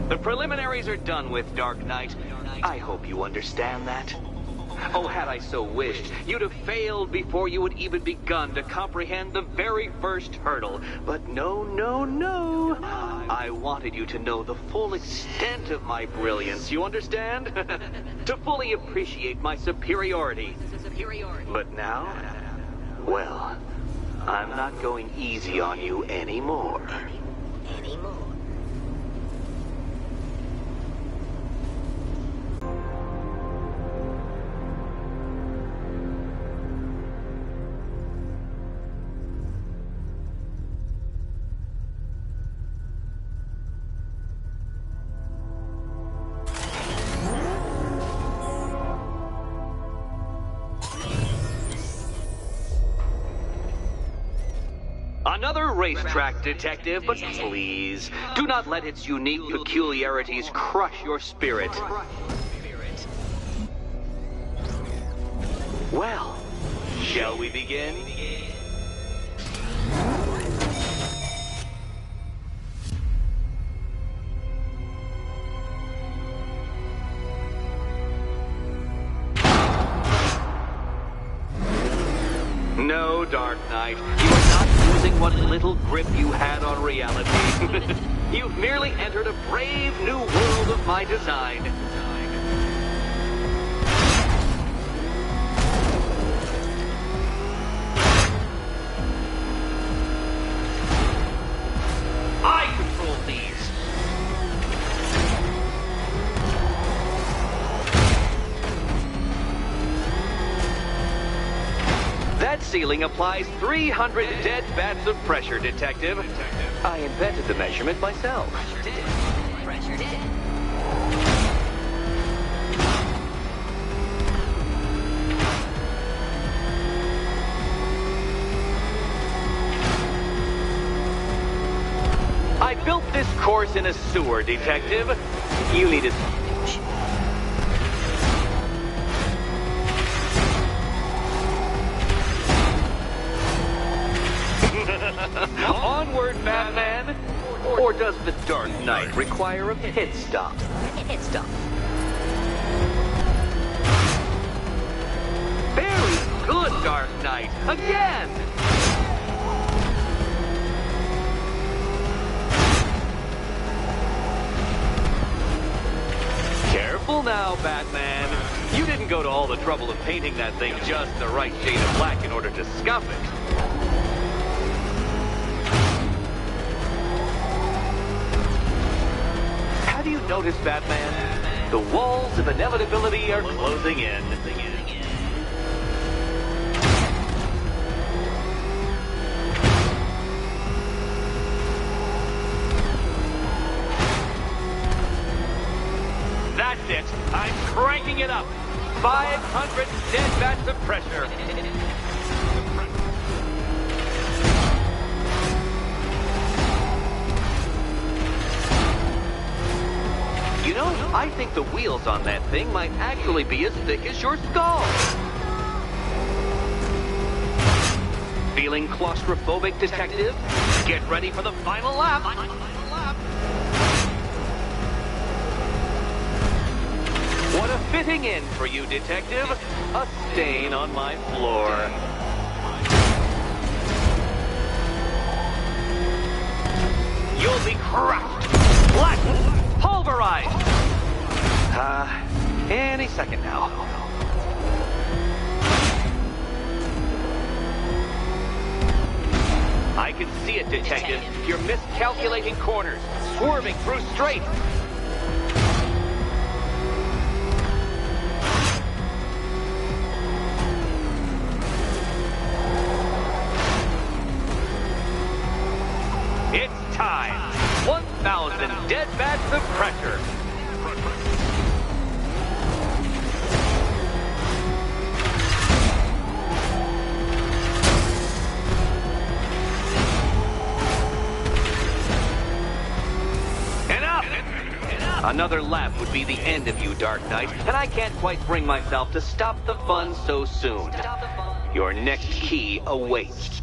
The preliminaries are done with, Dark Knight. I hope you understand that. Oh, had I so wished, you'd have failed before you had even begun to comprehend the very first hurdle. But no, no, no. I wanted you to know the full extent of my brilliance, you understand? To fully appreciate my superiority. But now, well, I'm not going easy on you anymore. Another racetrack, Detective, but please, do not let its unique peculiarities crush your spirit. Well, shall we begin? No, Dark Knight, you are not using what little grip you had on reality. You've merely entered a brave new world of my design. I control these. That ceiling applies 300 dead bats of pressure, Detective. I invented the measurement myself. I built this course in a sewer, Detective. You needed... Onward, Batman! Or does the Dark Knight require a pit stop? Pit stop. Very good, Dark Knight! Again! Careful now, Batman. You didn't go to all the trouble of painting that thing just the right shade of black in order to scuff it. Have you noticed, Batman? The walls of inevitability are closing in. That's it. I'm cranking it up. 500 dead bats of pressure. You know, I think the wheels on that thing might actually be as thick as your skull. Feeling claustrophobic, Detective? Get ready for the final lap. What a fitting end for you, Detective. A stain on my floor. You'll be crushed, flattened, pulverized. Any second now. I can see it, Detective. You're miscalculating corners, swerving through straights. It's time. 1,000 dead bats of pressure. Another lap would be the end of you, Dark Knight, and I can't quite bring myself to stop the fun so soon. Your next key awaits.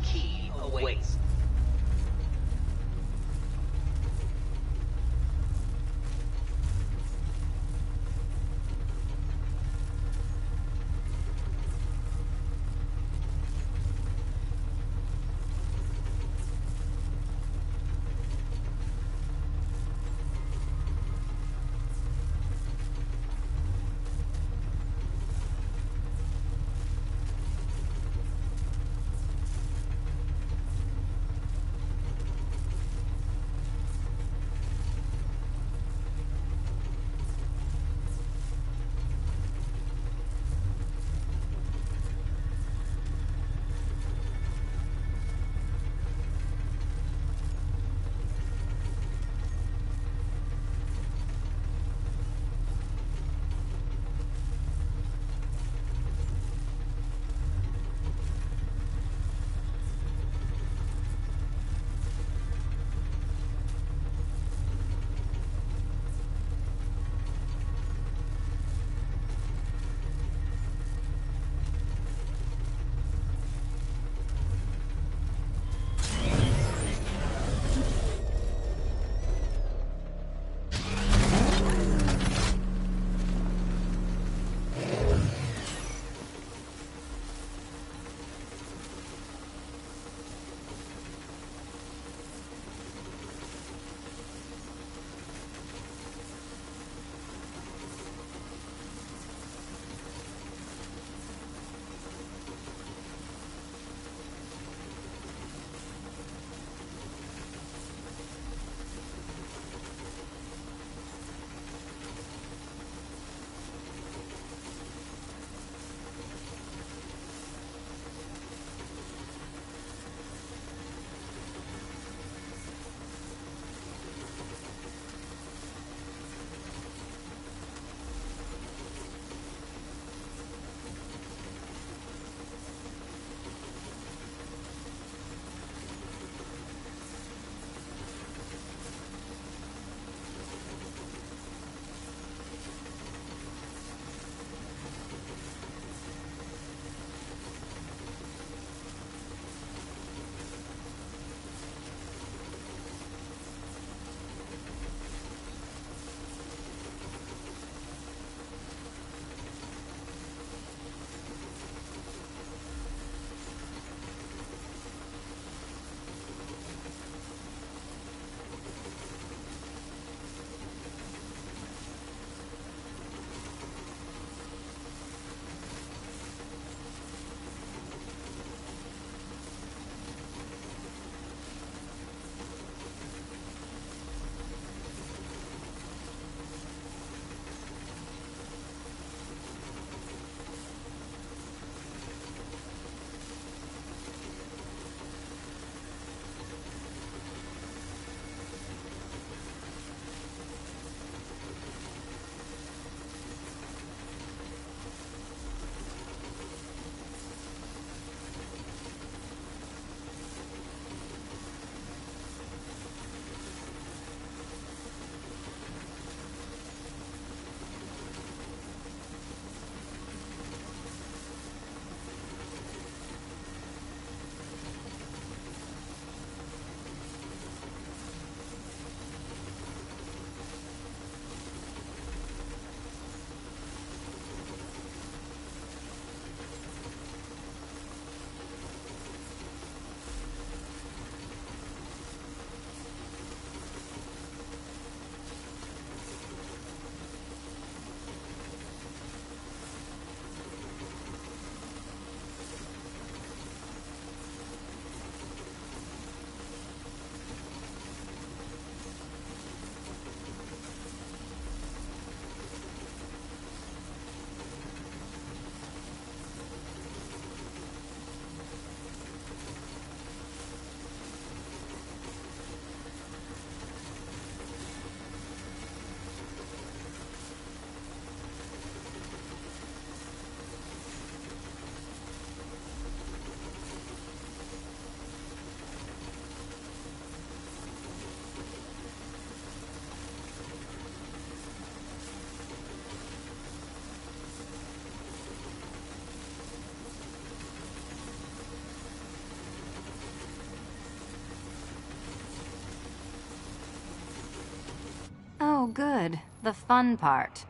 good. The fun part.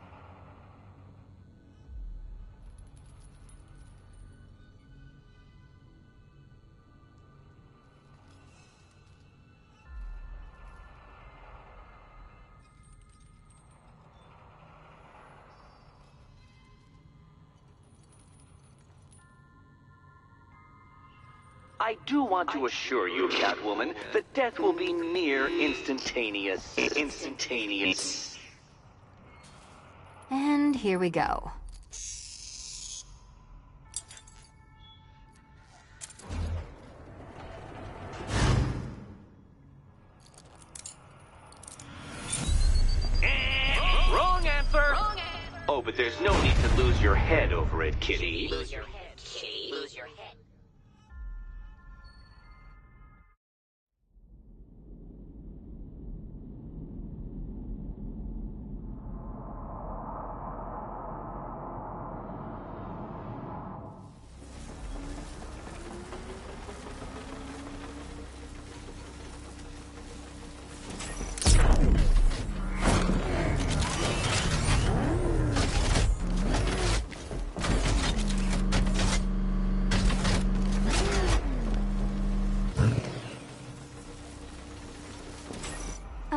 I do want to assure you, Catwoman, that death will be near instantaneous. Instantaneous. And here we go. Wrong answer! Oh, but there's no need to lose your head over it, kitty. Lose your head, kitty. Lose your head.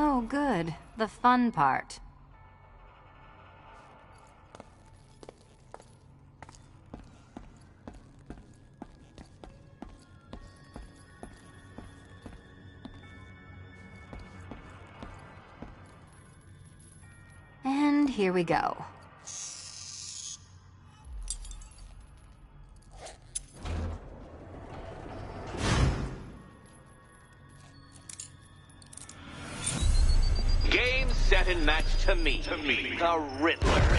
Oh, good. The fun part. And here we go. Game, set, and match to me. The Riddler.